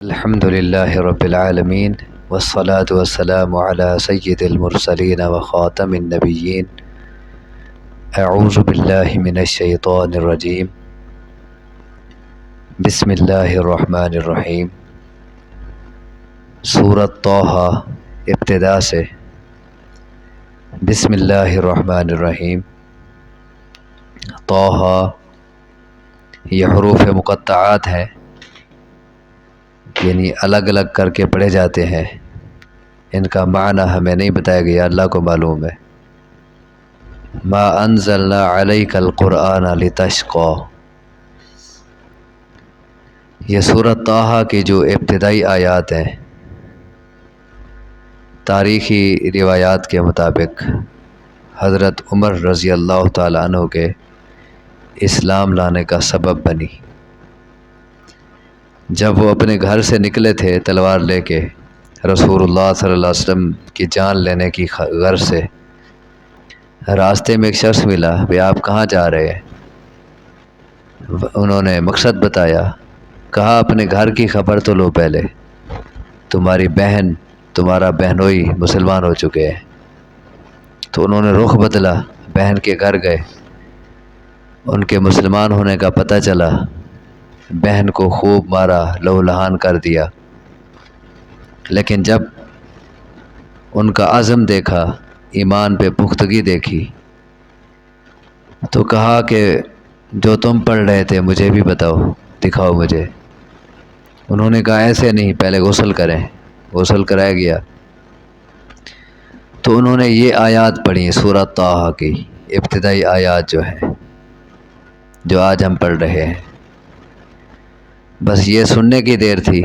الحمد لله رب العالمين والصلاة والسلام على سيد المرسلين وخاتم النبيين. اعوذ باللہ من الشیطان الرجیم. بسم اللہ الرحمن الرحیم. سورۃ طٰہٰ ابتدا سے. بسم اللہ الرحمن الرحیم. طٰہٰ یہ حروف مقطعات ہیں، یعنی الگ الگ کر کے پڑھے جاتے ہیں. ان کا معنی ہمیں نہیں بتایا گیا، اللہ کو معلوم ہے. ما انزلنا علیک القرآن لتشقی. یہ سورۃ طٰہٰ کی جو ابتدائی آیات ہیں، تاریخی روایات کے مطابق حضرت عمر رضی اللہ تعالیٰ عنہ کے اسلام لانے کا سبب بنی. جب وہ اپنے گھر سے نکلے تھے تلوار لے کے رسول اللہ صلی اللہ علیہ وسلم کی جان لینے کی غرض سے، راستے میں ایک شخص ملا. بھئی آپ کہاں جا رہے ہیں؟ انہوں نے مقصد بتایا. کہا اپنے گھر کی خبر تو لو پہلے، تمہاری بہن تمہارا بہنوئی مسلمان ہو چکے ہیں. تو انہوں نے رخ بدلا، بہن کے گھر گئے. ان کے مسلمان ہونے کا پتہ چلا، بہن کو خوب مارا، لہو لہان کر دیا. لیکن جب ان کا عزم دیکھا، ایمان پہ پختگی دیکھی، تو کہا کہ جو تم پڑھ رہے تھے مجھے بھی بتاؤ، دکھاؤ مجھے. انہوں نے کہا ایسے نہیں، پہلے غسل کریں. غسل کرایا گیا تو انہوں نے یہ آیات پڑھی، سورۃ طٰہٰ کی ابتدائی آیات جو ہیں، جو آج ہم پڑھ رہے ہیں. بس یہ سننے کی دیر تھی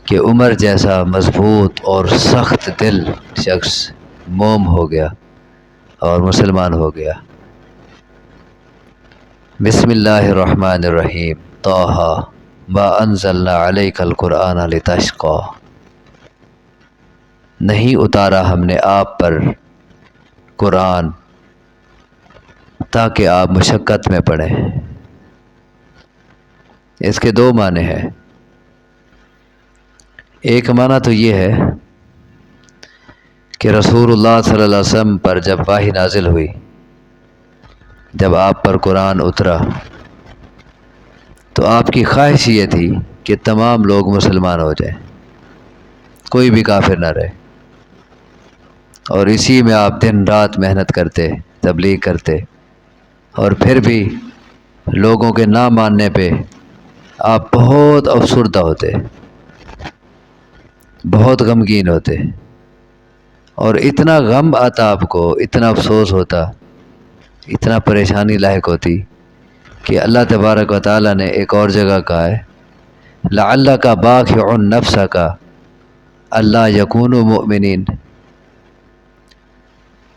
کہ عمر جیسا مضبوط اور سخت دل شخص موم ہو گیا اور مسلمان ہو گیا. بسم اللہ الرحمن الرحیم. طٰہٰ ما انزلنا علیک القرآن لتشقی. نہیں اتارا ہم نے آپ پر قرآن تاکہ آپ مشقت میں پڑھیں. اس کے دو معنی ہیں. ایک معنی تو یہ ہے کہ رسول اللہ صلی اللہ علیہ وسلم پر جب وحی نازل ہوئی، جب آپ پر قرآن اترا، تو آپ کی خواہش یہ تھی کہ تمام لوگ مسلمان ہو جائیں، کوئی بھی کافر نہ رہے. اور اسی میں آپ دن رات محنت کرتے، تبلیغ کرتے، اور پھر بھی لوگوں کے نہ ماننے پہ آپ بہت افسردہ ہوتے، بہت غمگین ہوتے، اور اتنا غم آتا آپ کو، اتنا افسوس ہوتا، اتنا پریشانی لاحق ہوتی کہ اللہ تبارک و تعالیٰ نے ایک اور جگہ کہا ہے لعلک باخع نفسک الا یکونوا مؤمنین.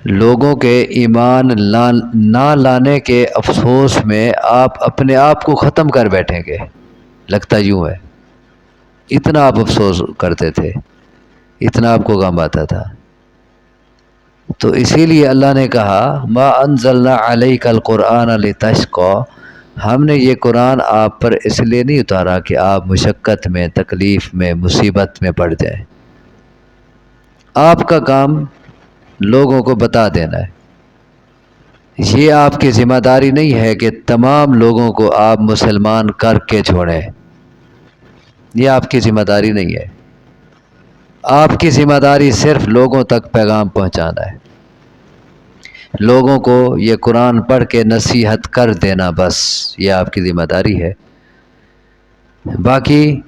لوگوں کے ایمان نہ لانے کے افسوس میں آپ اپنے آپ کو ختم کر بیٹھیں گے، لگتا یوں ہے. اتنا آپ افسوس کرتے تھے، اتنا آپ کو غم آتا تھا. تو اسی لیے اللہ نے کہا ما انزلنا علیک القرآن لتشقی. ہم نے یہ قرآن آپ پر اس لیے نہیں اتارا کہ آپ مشقت میں، تکلیف میں، مصیبت میں پڑ جائیں. آپ کا کام لوگوں کو بتا دینا ہے. یہ آپ کی ذمہ داری نہیں ہے کہ تمام لوگوں کو آپ مسلمان کر کے چھوڑیں. یہ آپ کی ذمہ داری نہیں ہے. آپ کی ذمہ داری صرف لوگوں تک پیغام پہنچانا ہے، لوگوں کو یہ قرآن پڑھ کے نصیحت کر دینا، بس یہ آپ کی ذمہ داری ہے. باقی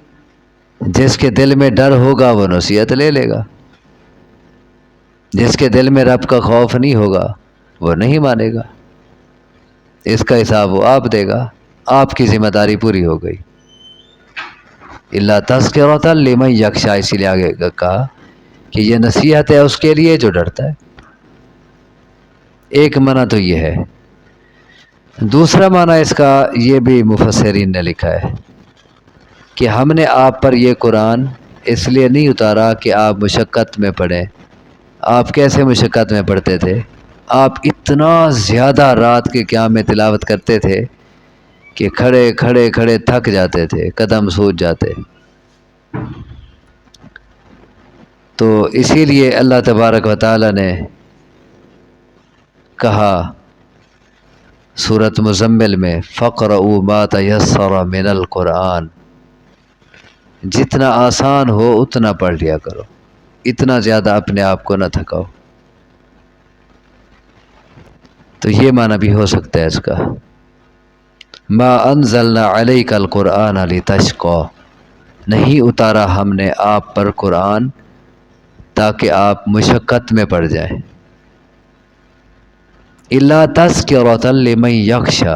جس کے دل میں ڈر ہوگا وہ نصیحت لے لے گا، جس کے دل میں رب کا خوف نہیں ہوگا وہ نہیں مانے گا. اس کا حساب وہ آپ دے گا. آپ کی ذمہ داری پوری ہو گئی. الا تذکرۃ لمن یخشی. اسی لیے آگے کہا کہ یہ نصیحت ہے اس کے لیے جو ڈرتا ہے. ایک معنی تو یہ ہے. دوسرا معنی اس کا یہ بھی مفسرین نے لکھا ہے کہ ہم نے آپ پر یہ قرآن اس لیے نہیں اتارا کہ آپ مشقت میں پڑھیں. آپ کیسے مشقت میں پڑھتے تھے؟ آپ اتنا زیادہ رات کے قیام میں تلاوت کرتے تھے کہ کھڑے کھڑے کھڑے تھک جاتے تھے، قدم سوج جاتے. تو اسی لیے اللہ تبارک و تعالی نے کہا سورۃ مزمل میں فَاقْرَؤُوا مَا تَيَسَّرَ مِنَ الْقُرْآنِ، جتنا آسان ہو اتنا پڑھ لیا کرو، اتنا زیادہ اپنے آپ کو نہ تھکاؤ۔ تو یہ معنی بھی ہو سکتا ہے اس کا، ما انزلنا علیک القرآن لتشقی، نہیں اتارا ہم نے آپ پر قرآن تاکہ آپ مشقت میں پڑ جائیں، الا تذکرۃ لمن یخشی،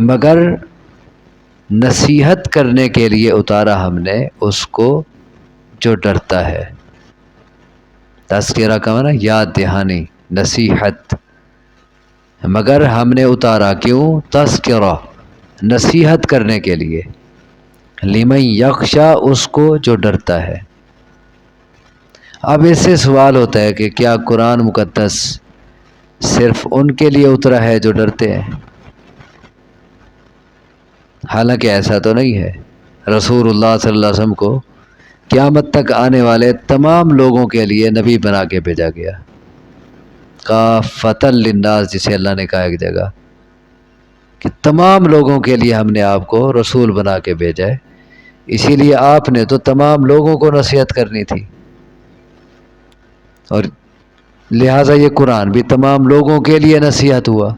مگر نصیحت کرنے کے لیے اتارا ہم نے اس کو جو ڈرتا ہے۔ تذکرہ کا معنی یاد دہانی، نصیحت، مگر ہم نے اتارا کیوں؟ تذکرہ، نصیحت کرنے کے لیے، لمن یخشی، اس کو جو ڈرتا ہے۔ اب اس سے سوال ہوتا ہے کہ کیا قرآن مقدس صرف ان کے لیے اترا ہے جو ڈرتے ہیں؟ حالانکہ ایسا تو نہیں ہے، رسول اللہ صلی اللہ علیہ وسلم کو قیامت تک آنے والے تمام لوگوں کے لیے نبی بنا کے بھیجا گیا، کافۃ للناس، جسے اللہ نے کہا ایک جگہ کہ تمام لوگوں کے لیے ہم نے آپ کو رسول بنا کے بھیجا ہے، اسی لیے آپ نے تو تمام لوگوں کو نصیحت کرنی تھی، اور لہٰذا یہ قرآن بھی تمام لوگوں کے لیے نصیحت ہوا،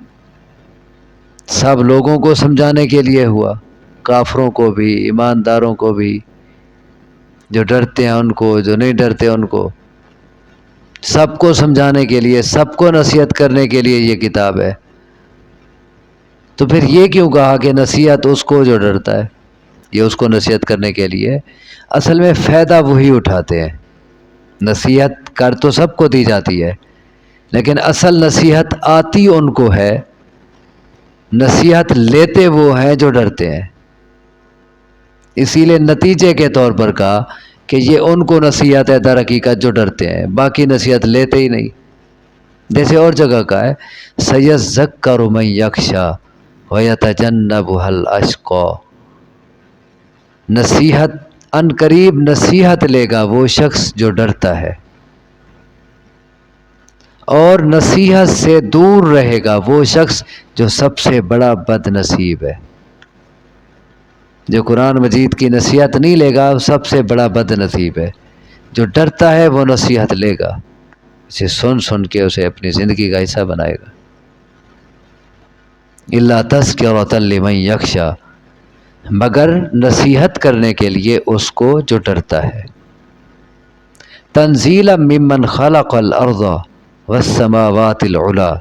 سب لوگوں کو سمجھانے کے لیے ہوا، کافروں کو بھی، ایمانداروں کو بھی، جو ڈرتے ہیں ان کو، جو نہیں ڈرتے ان کو، سب کو سمجھانے کے لیے، سب کو نصیحت کرنے کے لیے یہ کتاب ہے۔ تو پھر یہ کیوں کہا کہ نصیحت اس کو جو ڈرتا ہے؟ یہ اس کو نصیحت کرنے کے لیے، اصل میں فائدہ وہی اٹھاتے ہیں، نصیحت کر تو سب کو دی جاتی ہے، لیکن اصل نصیحت آتی ان کو ہے، نصیحت لیتے وہ ہیں جو ڈرتے ہیں، اسی لیے نتیجے کے طور پر کہا کہ یہ ان کو نصیحت ہے در حقیقت جو ڈرتے ہیں، باقی نصیحت لیتے ہی نہیں۔ جیسے اور جگہ کا ہے سَيَذَّكَّرُ مَن يَخْشَىٰ وَيَتَجَنَّبُهَا الْأَشْقَىٰ، نصیحت ان قریب نصیحت لے گا وہ شخص جو ڈرتا ہے، اور نصیحت سے دور رہے گا وہ شخص جو سب سے بڑا بد نصیب ہے۔ جو قرآن مجید کی نصیحت نہیں لے گا وہ سب سے بڑا بد نصیب ہے، جو ڈرتا ہے وہ نصیحت لے گا، اسے سن سن کے اسے اپنی زندگی کا حصہ بنائے گا۔ الا تذکرۃ لمن یخشی، مگر نصیحت کرنے کے لیے اس کو جو ڈرتا ہے۔ تنزیلا ممن خلق الارض والسماوات العلی،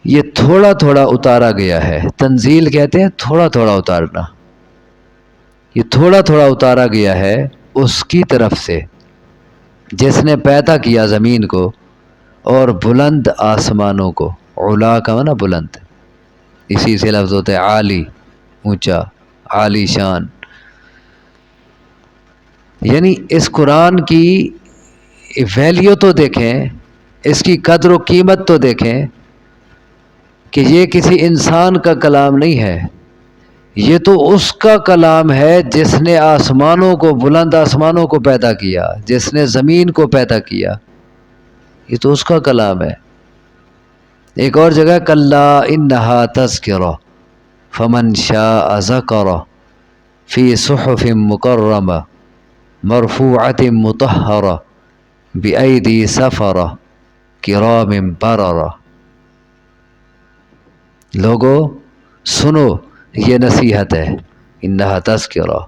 یہ تھوڑا تھوڑا اتارا گیا ہے، تنزیل کہتے ہیں تھوڑا تھوڑا اتارنا، یہ تھوڑا تھوڑا اتارا گیا ہے اس کی طرف سے جس نے پیدا کیا زمین کو اور بلند آسمانوں کو، علا کا معنی بلند، اسی سے لفظ ہوتا ہے عالی، اونچا، عالی شان۔ یعنی اس قرآن کی ویلیو تو دیکھیں، اس کی قدر و قیمت تو دیکھیں کہ یہ کسی انسان کا کلام نہیں ہے، یہ تو اس کا کلام ہے جس نے آسمانوں کو، بلند آسمانوں کو پیدا کیا، جس نے زمین کو پیدا کیا، یہ تو اس کا کلام ہے۔ ایک اور جگہ کلا انہا تذکرہ فمن شاء ذکرہ فی صحف مکرمہ مرفوعۃ مطہرہ بأیدی سفرہ کرام بررہ، لوگو سنو یہ نصیحت ہے، انہا تذکرہ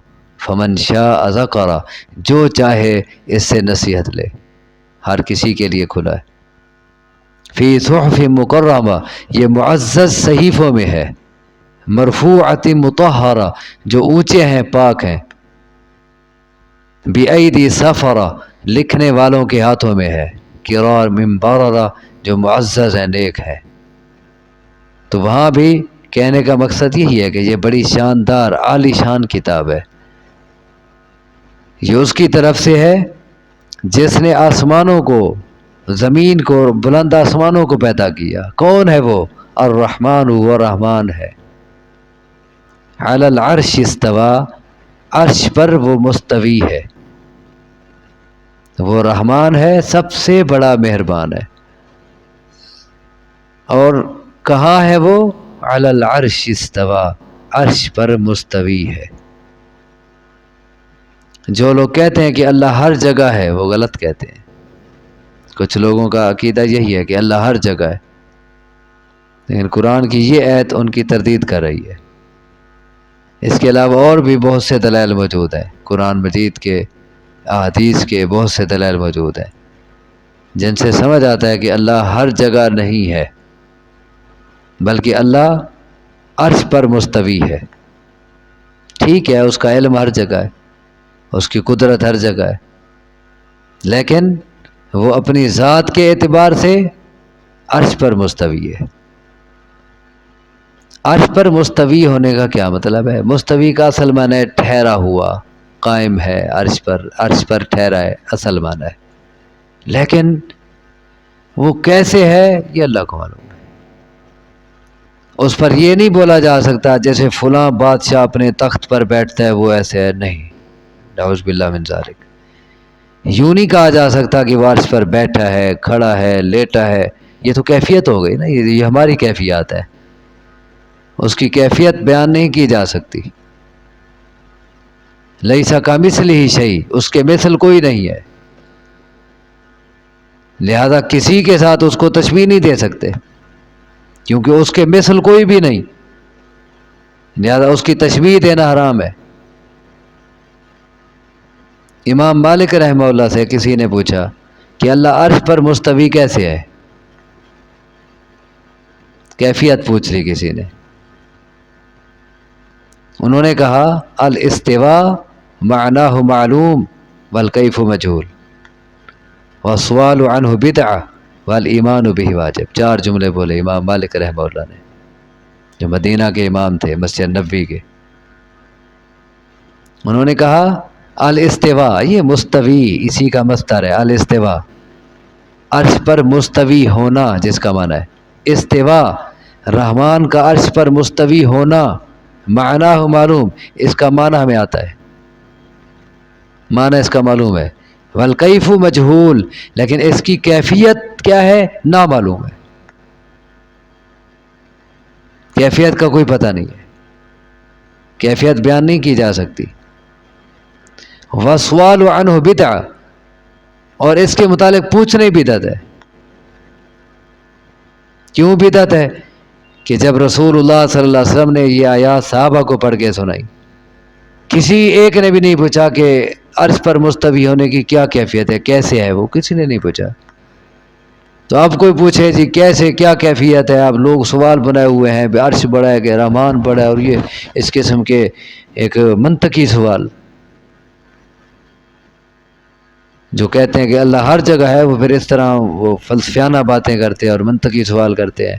فمن شاء ذکرہ، جو چاہے اس سے نصیحت لے، ہر کسی کے لیے کھلا ہے۔ فی صحف مکرمہ، یہ معزز صحیفوں میں ہے، مرفوعۃ مطہرہ، جو اونچے ہیں، پاک ہیں، بأیدی سفرہ، لکھنے والوں کے ہاتھوں میں ہے، کرام بررہ، جو معزز ہیں، نیک ہے۔ تو وہاں بھی کہنے کا مقصد یہی ہے کہ یہ بڑی شاندار عالی شان کتاب ہے، یہ اس کی طرف سے ہے جس نے آسمانوں کو، زمین کو، بلند آسمانوں کو پیدا کیا۔ کون ہے وہ؟ الرحمن، وہ رحمان ہے، علی العرش استویٰ، عرش پر وہ مستوی ہے، وہ رحمان ہے، سب سے بڑا مہربان ہے۔ اور کہاں ہے وہ؟ علی العرش استوی، عرش پر مستوی ہے۔ جو لوگ کہتے ہیں کہ اللہ ہر جگہ ہے وہ غلط کہتے ہیں۔ کچھ لوگوں کا عقیدہ یہی ہے کہ اللہ ہر جگہ ہے، لیکن قرآن کی یہ آیت ان کی تردید کر رہی ہے۔ اس کے علاوہ اور بھی بہت سے دلائل موجود ہیں، قرآن مجید کے، احادیث کے بہت سے دلائل موجود ہیں جن سے سمجھ آتا ہے کہ اللہ ہر جگہ نہیں ہے، بلکہ اللہ عرش پر مستوی ہے۔ ٹھیک ہے، اس کا علم ہر جگہ ہے، اس کی قدرت ہر جگہ ہے، لیکن وہ اپنی ذات کے اعتبار سے عرش پر مستوی ہے۔ عرش پر مستوی ہونے کا کیا مطلب ہے؟ مستوی کا اصل معنی ہے ٹھہرا ہوا، قائم ہے عرش پر ٹھہرا ہے، اصل معنی ہے، لیکن وہ کیسے ہے یہ اللہ کو معلوم ہے۔ اس پر یہ نہیں بولا جا سکتا جیسے فلاں بادشاہ اپنے تخت پر بیٹھتا ہے وہ ایسے ہے، نہیں، نعوذ باللہ من ذالک۔ یوں نہیں کہا جا سکتا کہ وہ عرش پر بیٹھا ہے، کھڑا ہے، لیٹا ہے، یہ تو کیفیت ہو گئی نا، یہ ہماری کیفیات ہے، اس کی کیفیت بیان نہیں کی جا سکتی۔ لیسا کمثلہ شیء، اس کے مثل کوئی نہیں ہے، لہذا کسی کے ساتھ اس کو تشبیہ نہیں دے سکتے کیونکہ اس کے مثل کوئی بھی نہیں، لہذا اس کی تشبیہ دینا حرام ہے۔ امام مالک رحمہ اللہ سے کسی نے پوچھا کہ اللہ عرش پر مستوی کیسے ہے؟ کیفیت پوچھ لی کسی نے، انہوں نے کہا الاستواء معناہ معلوم والکیف مجہول والسؤال عنہ بدعہ والایمان بہ واجب۔ 4 جملے بولے امام مالک رحمہ اللہ نے، جو مدینہ کے امام تھے، مسجد نبوی کے۔ انہوں نے کہا الاستواء، یہ مستوی اسی کا مصدر ہے، الاستواء، عرش پر مستوی ہونا جس کا معنی ہے استواء، رحمان کا عرش پر مستوی ہونا، معنی معلوم، اس کا معنی ہمیں آتا ہے، معنی اس کا معلوم ہے، والکیف مجہول، لیکن اس کی کیفیت کیا ہے نامعلوم ہے، کیفیت کا کوئی پتہ نہیں ہے، کیفیت بیان نہیں کی جا سکتی۔ والسؤال عنہ بدعہ، اور اس کے متعلق پوچھنا ہی بدعت ہے۔ کیوں بدعت ہے؟ کہ جب رسول اللہ صلی اللہ علیہ وسلم نے یہ آیات صحابہ کو پڑھ کے سنائی، کسی ایک نے بھی نہیں پوچھا کہ عرش پر مستوی ہونے کی کیا کیفیت ہے، کیسے ہے وہ، کسی نے نہیں پوچھا۔ تو اب کوئی پوچھے جی کیسے، کیا کیفیت ہے، اب لوگ سوال بنائے ہوئے ہیں، عرش بڑا ہے کہ رحمان بڑا ہے، اور یہ اس قسم کے ایک منطقی سوال جو کہتے ہیں کہ اللہ ہر جگہ ہے، وہ پھر اس طرح وہ فلسفیانہ باتیں کرتے ہیں اور منطقی سوال کرتے ہیں۔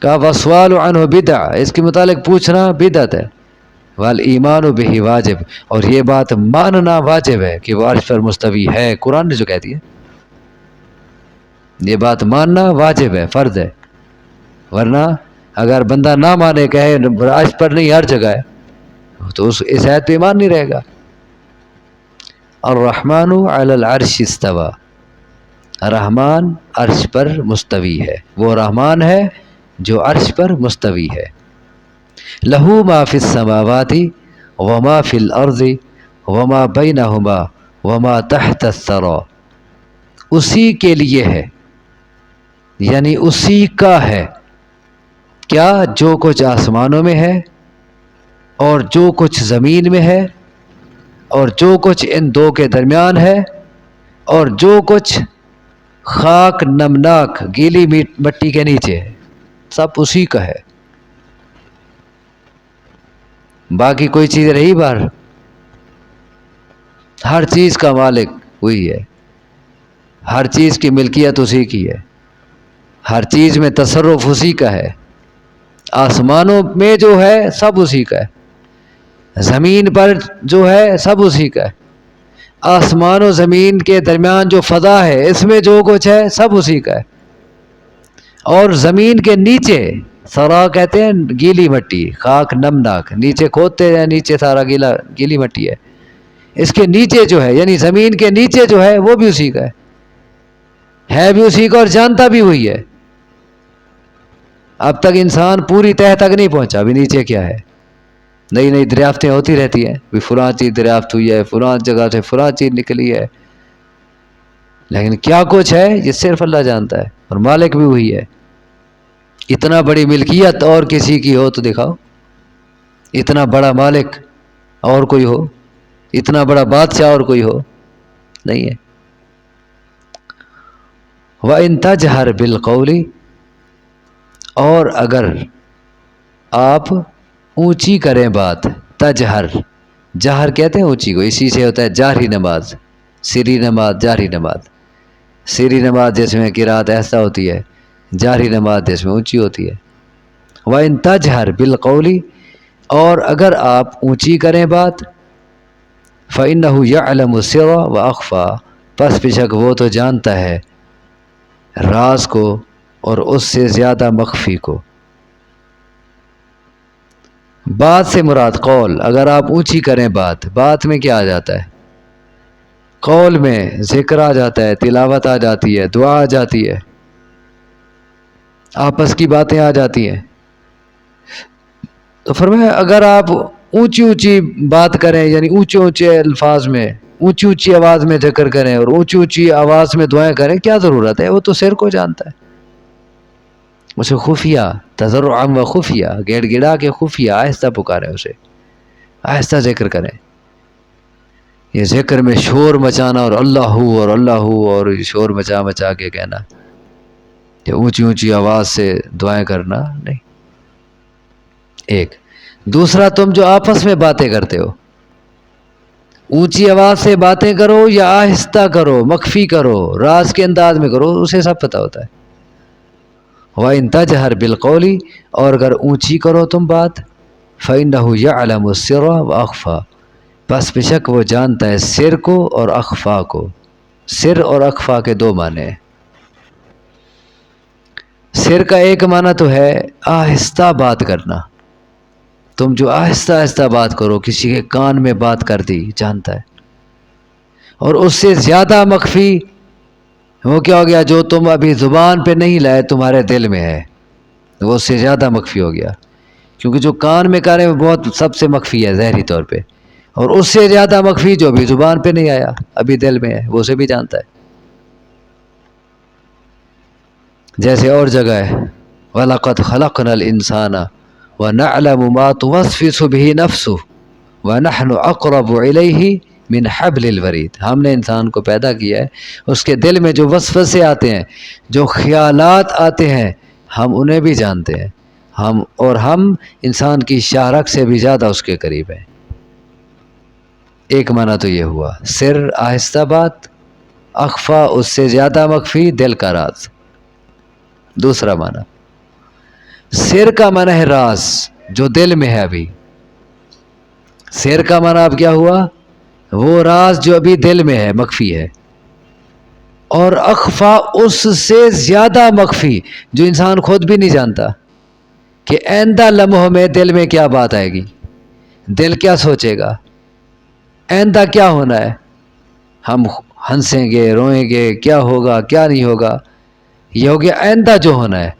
کہا والسؤال عنہ بدعہ، اس کے متعلق پوچھنا بدعت ہے، والایمان بہ واجب، اور یہ بات ماننا واجب ہے کہ وہ عرش پر مستوی ہے، قرآن نے جو کہہ دیا، یہ بات ماننا واجب ہے، فرض ہے، ورنہ اگر بندہ نہ مانے، کہے عرش پر نہیں ہر جگہ ہے، تو اس آیت پہ ایمان نہیں رہے گا۔ الرحمن علی العرش استوی، رحمان عرش پر مستوی ہے، وہ رحمان ہے جو عرش پر مستوی ہے۔ لہو ما فی السماوات وما فی الارض وما بینہما وما تحت الثری، اسی کے لیے ہے، یعنی اسی کا ہے، کیا؟ جو کچھ آسمانوں میں ہے اور جو کچھ زمین میں ہے اور جو کچھ ان دو کے درمیان ہے اور جو کچھ خاک نمناک گیلی مٹی کے نیچے ہے، سب اسی کا ہے، باقی کوئی چیز رہی باہر؟ ہر چیز کا مالک وہی ہے، ہر چیز کی ملکیت اسی کی ہے، ہر چیز میں تصرف اسی کا ہے، آسمانوں میں جو ہے سب اسی کا ہے، زمین پر جو ہے سب اسی کا ہے، آسمان و زمین کے درمیان جو فضا ہے اس میں جو کچھ ہے سب اسی کا ہے، اور زمین کے نیچے سرا کہتے ہیں گیلی مٹی، خاک نمناک، نیچے کھودتے ہیں نیچے سارا گیلی مٹی ہے، اس کے نیچے جو ہے یعنی زمین کے نیچے جو ہے وہ بھی اسی کا ہے بھی اسی کا اور جانتا بھی وہی ہے۔ اب تک انسان پوری تہہ تک نہیں پہنچا بھی نیچے کیا ہے، نئی نئی دریافتیں ہوتی رہتی ہیں بھی فلاں چیز دریافت ہوئی ہے، فلاں جگہ سے فلاں چیز نکلی ہے، لیکن کیا کچھ ہے یہ صرف اللہ جانتا ہے، اور مالک بھی وہی ہے۔ اتنا بڑی ملکیت اور کسی کی ہو تو دکھاؤ، اتنا بڑا مالک اور کوئی ہو، اتنا بڑا بادشاہ اور کوئی ہو، نہیں ہے۔ وَإِن تَجْهَرْ بِالْقَوْلِ، اور اگر آپ اونچی کریں بات، تجہر، جہر کہتے ہیں اونچی کو، اسی سے ہوتا ہے جہری نماز، سری نماز، جہری نماز، سری نماز جس میں قرات ایسا ہوتی ہے، جہری نماز جس میں اونچی ہوتی ہے۔ وَإِن تَجْهَرْ بِالْقَوْلِ، اور اگر آپ اونچی کریں بات، فَإِنَّهُ يَعْلَمُ السِّرَّ وَأَخْفَى، پس بے شک وہ تو جانتا ہے راز کو اور اس سے زیادہ مخفی کو۔ بات سے مراد قول، اگر آپ اونچی کریں بات، بات میں کیا آ جاتا ہے؟ قول میں ذکر آ جاتا ہے، تلاوت آ جاتی ہے، دعا آ جاتی ہے، آپس کی باتیں آ جاتی ہیں۔ تو فرمایا اگر آپ اونچی اونچی بات کریں یعنی اونچے اونچے الفاظ میں، اونچی اونچی آواز میں ذکر کریں اور اونچی اونچی آواز میں دعائیں کریں، کیا ضرورت ہے؟ وہ تو سر کو جانتا ہے، اسے خفیہ، تضرعا و خفیہ، گڑ گڑا کے خفیہ آہستہ پکاریں، اسے آہستہ ذکر کریں۔ یہ ذکر میں شور مچانا اور اللہ ہو اور اللہ ہو اور شور مچا مچا کے کہنا، یہ اونچی اونچی آواز سے دعائیں کرنا نہیں۔ ایک دوسرا، تم جو آپس میں باتیں کرتے ہو، اونچی آواز سے باتیں کرو یا آہستہ کرو، مخفی کرو، راز کے انداز میں کرو، اسے سب پتہ ہوتا ہے۔ وَإِن تَجْهَرْ بِالْقَوْلِ، اور اگر اونچی کرو تم بات، فَإِنَّهُ يَعْلَمُ السِّرَّ وَأَخْفَى، پس بے شک وہ جانتا ہے سر کو اور اخفا کو۔ سر اور اخفا کے دو معنی ہیں۔ سر کا ایک معنی تو ہے آہستہ بات کرنا، تم جو آہستہ آہستہ بات کرو، کسی کے کان میں بات کر دی، جانتا ہے۔ اور اس سے زیادہ مخفی وہ کیا ہو گیا؟ جو تم ابھی زبان پہ نہیں لائے، تمہارے دل میں ہے، وہ اس سے زیادہ مخفی ہو گیا، کیونکہ جو کان میں کرے وہ بہت سب سے مخفی ہے ظاہری طور پہ، اور اس سے زیادہ مخفی جو ابھی زبان پہ نہیں آیا، ابھی دل میں ہے، وہ اسے بھی جانتا ہے۔ جیسے اور جگہ ہے وَلَقَدْ خَلَقْنَا الْإِنسَانَ وَنَعْلَمُ مَا تُوَسْوِسُ بِهِ نَفْسُهُ وَنَحْنُ أَقْرَبُ إِلَيْهِ مِنْ حَبْلِ الْوَرِيدِ، ہم نے انسان کو پیدا کیا ہے، اس کے دل میں جو وسوسے آتے ہیں، جو خیالات آتے ہیں، ہم انہیں بھی جانتے ہیں، ہم انسان کی شاہ سے بھی زیادہ اس کے قریب ہیں۔ ایک معنی تو یہ ہوا سر آہستہ بات، اخفا اس سے زیادہ مخفی دل کا راز۔ دوسرا معنی سر کا معنی ہے راز، جو دل میں ہے ابھی۔ سر کا معنی اب کیا ہوا؟ وہ راز جو ابھی دل میں ہے، مخفی ہے۔ اور اخفا اس سے زیادہ مخفی، جو انسان خود بھی نہیں جانتا کہ آئندہ لمحوں میں دل میں کیا بات آئے گی، دل کیا سوچے گا، آئندہ کیا ہونا ہے، ہم ہنسیں گے، روئیں گے، کیا ہوگا، کیا نہیں ہوگا، یہ ہو گیا آئندہ جو ہونا ہے۔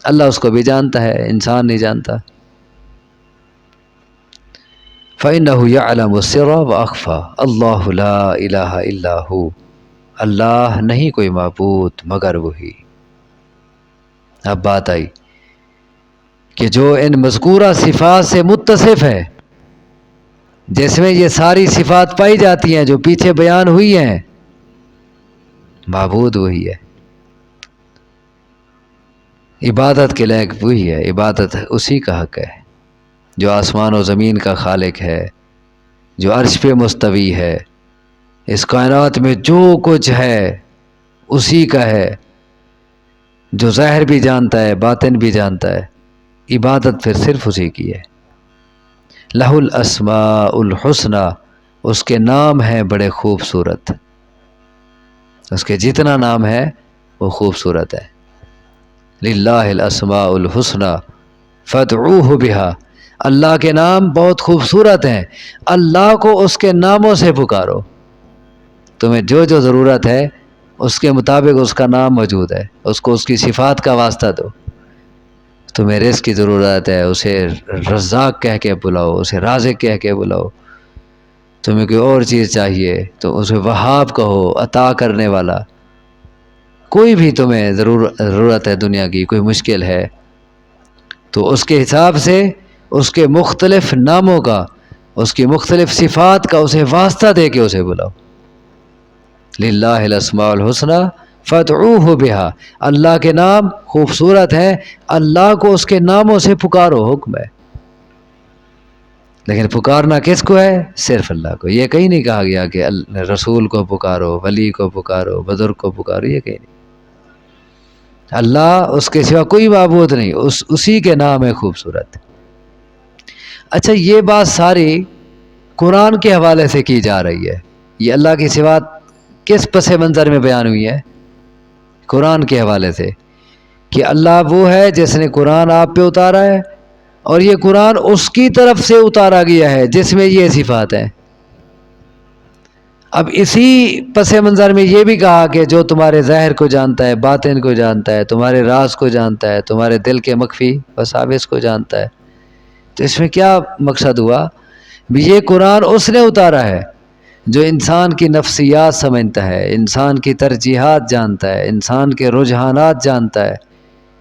اللہ اس کو بھی جانتا ہے، انسان نہیں جانتا۔ فَإِنَّهُ يَعْلَمُ السِّرَّ وَأَخْفَى اللَّهُ لَا إِلَهَ إِلَّا هُوَ، اللہ نہیں کوئی معبود مگر وہی۔ اب بات آئی کہ جو ان مذکورہ صفات سے متصف ہے، جس میں یہ ساری صفات پائی جاتی ہیں جو پیچھے بیان ہوئی ہیں، معبود وہی ہے، عبادت کے لائق وہی ہے، عبادت اسی کا حق ہے جو آسمان و زمین کا خالق ہے، جو عرش پہ مستوی ہے، اس کائنات میں جو کچھ ہے اسی کا ہے، جو ظاہر بھی جانتا ہے، باطن بھی جانتا ہے، عبادت پھر صرف اسی کی ہے۔ لہ الاسماء الحسنی، اس کے نام ہیں بڑے خوبصورت، اس کے جتنا نام ہے وہ خوبصورت ہے۔ للہ الاسماء الحسنی فادعوہ بہا، اللہ کے نام بہت خوبصورت ہیں، اللہ کو اس کے ناموں سے پکارو۔ تمہیں جو جو ضرورت ہے اس کے مطابق اس کا نام موجود ہے، اس کو اس کی صفات کا واسطہ دو۔ تمہیں رزق کی ضرورت ہے، اسے رزاق کہہ کے بلاؤ، اسے رازق کہہ کے بلاؤ۔ تمہیں کوئی اور چیز چاہیے تو اسے وہاب کہو، عطا کرنے والا۔ کوئی بھی تمہیں ضرورت ہے دنیا کی، کوئی مشکل ہے تو اس کے حساب سے اس کے مختلف ناموں کا، اس کی مختلف صفات کا اسے واسطہ دے کے اسے بلاؤ۔ للہ الاسماء الحسنی فادعوہ بہا، اللہ کے نام خوبصورت ہیں، اللہ کو اس کے ناموں سے پکارو، حکم ہے۔ لیکن پکارنا کس کو ہے؟ صرف اللہ کو۔ یہ کہیں نہیں کہا گیا کہ رسول کو پکارو، ولی کو پکارو، بزرگ کو پکارو، یہ کہیں نہیں۔ اللہ، اس کے سوا کوئی معبود نہیں، اسی کے نام ہے خوبصورت۔ اچھا، یہ بات ساری قرآن کے حوالے سے کی جا رہی ہے۔ یہ اللہ کی صفات کس پس منظر میں بیان ہوئی ہے؟ قرآن کے حوالے سے، کہ اللہ وہ ہے جس نے قرآن آپ پہ اتارا ہے، اور یہ قرآن اس کی طرف سے اتارا گیا ہے جس میں یہ صفات ہیں۔ اب اسی پس منظر میں یہ بھی کہا کہ جو تمہارے ظاہر کو جانتا ہے، باطن کو جانتا ہے، تمہارے راز کو جانتا ہے، تمہارے دل کے مخفی وساوس کو جانتا ہے۔ تو اس میں کیا مقصد ہوا؟ یہ قرآن اس نے اتارا ہے جو انسان کی نفسیات سمجھتا ہے، انسان کی ترجیحات جانتا ہے، انسان کے رجحانات جانتا ہے،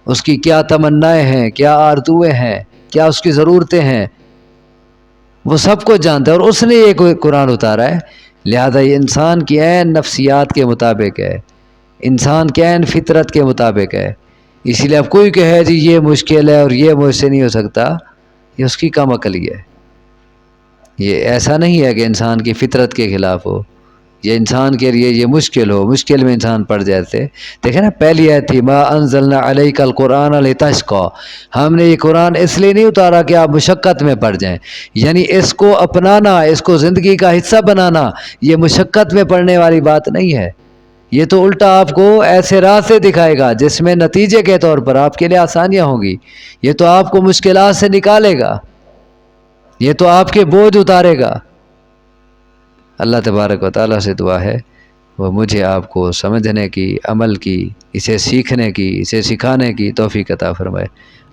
اس کی کیا تمنائیں ہیں، کیا آرزوئیں ہیں، کیا اس کی ضرورتیں ہیں، وہ سب کو جانتا ہے، اور اس نے یہ قرآن اتارا ہے۔ لہذا یہ انسان کی عین نفسیات کے مطابق ہے، انسان کی عین فطرت کے مطابق ہے۔ اسی لیے اب کوئی کہے جی یہ مشکل ہے اور یہ مجھ سے نہیں ہو سکتا، یہ اس کی کم عقلی ہے۔ یہ ایسا نہیں ہے کہ انسان کی فطرت کے خلاف ہو، یہ انسان کے لیے یہ مشکل ہو، مشکل میں انسان پڑ جاتے۔ دیکھیں نا، پہلی آیت تھی ما انزلنا علیک القرآن لتشقی، ہم نے یہ قرآن اس لیے نہیں اتارا کہ آپ مشقت میں پڑ جائیں، یعنی اس کو اپنانا، اس کو زندگی کا حصہ بنانا، یہ مشقت میں پڑنے والی بات نہیں ہے۔ یہ تو الٹا آپ کو ایسے راستے دکھائے گا جس میں نتیجے کے طور پر آپ کے لیے آسانیاں ہوں گی، یہ تو آپ کو مشکلات سے نکالے گا، یہ تو آپ کے بوجھ اتارے گا۔ اللہ تبارک و تعالیٰ سے دعا ہے وہ مجھے آپ کو سمجھنے کی، عمل کی، اسے سیکھنے کی، اسے سکھانے کی توفیق عطا فرمائے۔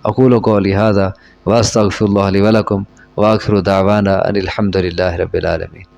اقول قولی ھذا واستغفر اللہ لی ولکم وآخر دعوانا ان الحمد للہ رب العالمین۔